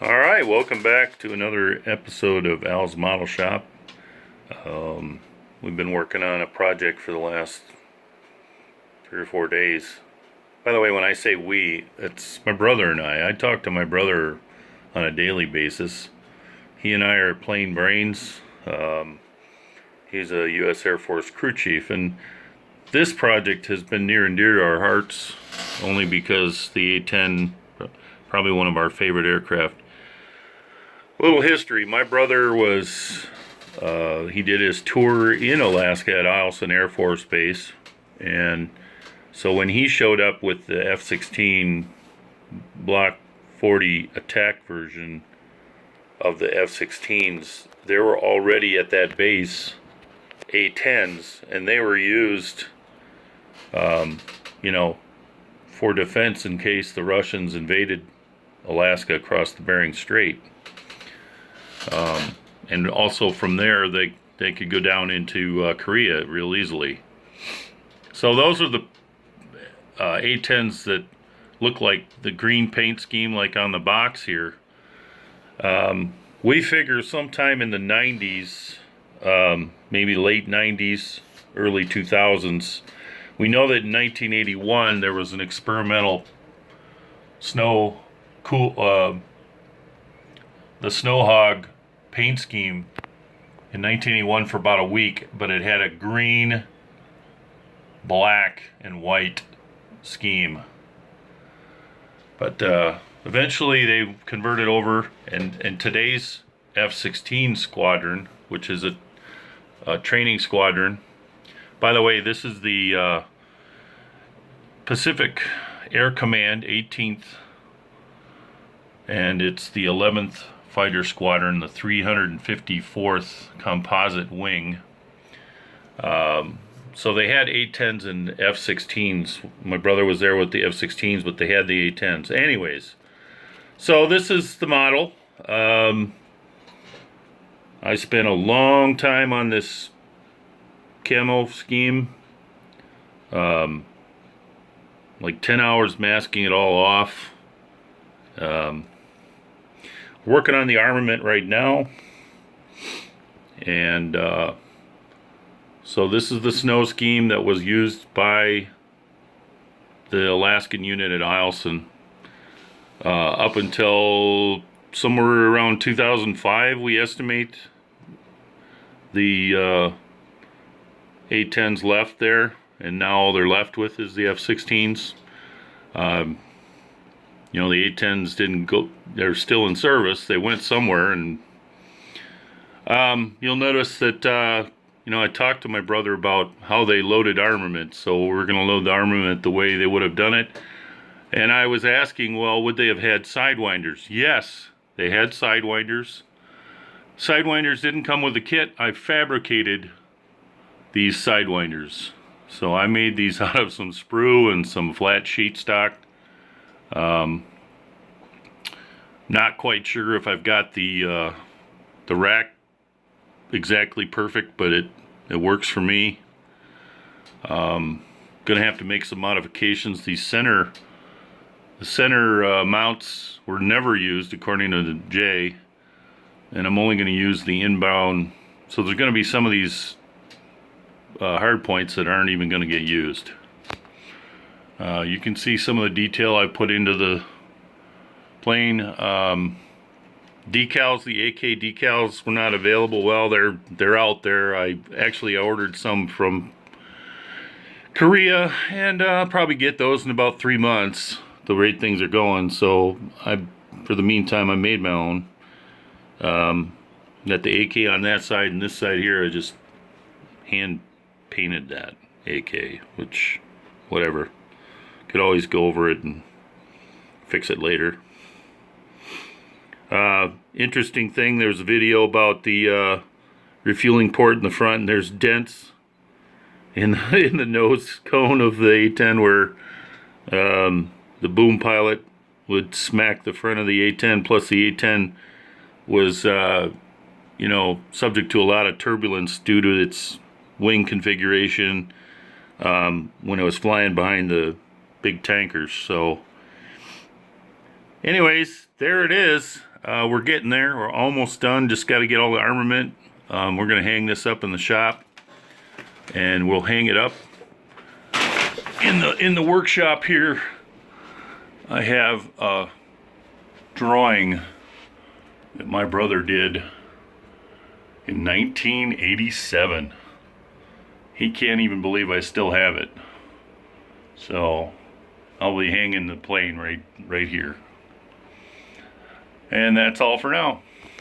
Alright, welcome back to another episode of Al's Model Shop. We've been working on a project for the last 3 or 4 days. By the way, when I say we, it's my brother and I. I talk to my brother on a daily basis. He and I are plain brains. He's a U.S. Air Force crew chief, and this project has been near and dear to our hearts only because the A10, probably one of our favorite aircraft. A little history. My brother he did his tour in Alaska at Eilson Air Force Base, and so when he showed up with the F-16 Block 40 attack version of the F-16s, there were already at that base A-10s, and they were used, for defense in case the Russians invaded Alaska across the Bering Strait. And also from there, they could go down into Korea real easily. So those are the A-10s that look like the green paint scheme like on the box here. We figure sometime in the 90s, maybe late 90s, early 2000s. We know that in 1981 there was an experimental the Snow Hog paint scheme in 1981 for about a week, but it had a green, black, and white scheme. But eventually they converted over, and today's F-16 squadron, which is a training squadron. By the way, this is the Pacific Air Command 18th, and it's the 11th Fighter Squadron, the 354th Composite Wing. So they had A-10s and F-16s. My brother was there with the F-16s, but they had the A-10s. Anyways, so this is the model. I spent a long time on this camo scheme. Like 10 hours masking it all off. Working on the armament right now, and so this is the snow scheme that was used by the Alaskan unit at Eilson up until somewhere around 2005, we estimate. The A-10s left there, and now all they're left with is the F-16s. The A-10s didn't go, they're still in service. They went somewhere, and you'll notice that, I talked to my brother about how they loaded armament. So we're going to load the armament the way they would have done it. And I was asking, well, would they have had sidewinders? Yes, they had sidewinders. Sidewinders didn't come with the kit. I fabricated these sidewinders. So I made these out of some sprue and some flat sheet stock. Not quite sure if I've got the rack exactly perfect, but it works for me. Gonna have to make some modifications. The center mounts were never used according to the J, and I'm only going to use the inbound. So there's going to be some of these hard points that aren't even going to get used. You can see some of the detail I put into the plane. Decals, the AK decals were not available. Well, they're out there. I ordered some from Korea, and I'll probably get those in about 3 months, the rate things are going. So for the meantime, I made my own. Got the AK on that side, and this side here I just hand painted that AK, which whatever, could always go over it and fix it later. Interesting thing, there's a video about the refueling port in the front, and there's dents in the nose cone of the A-10 where the boom pilot would smack the front of the A-10. Plus the A-10 was subject to a lot of turbulence due to its wing configuration when it was flying behind the big tankers. So anyways, there it is. We're getting there. We're almost done. Just got to get all the armament. We're going to hang this up in the shop, and we'll hang it up in the workshop here. I have a drawing that my brother did in 1987. He can't even believe I still have it. So I'll be hanging the plane right here. And that's all for now.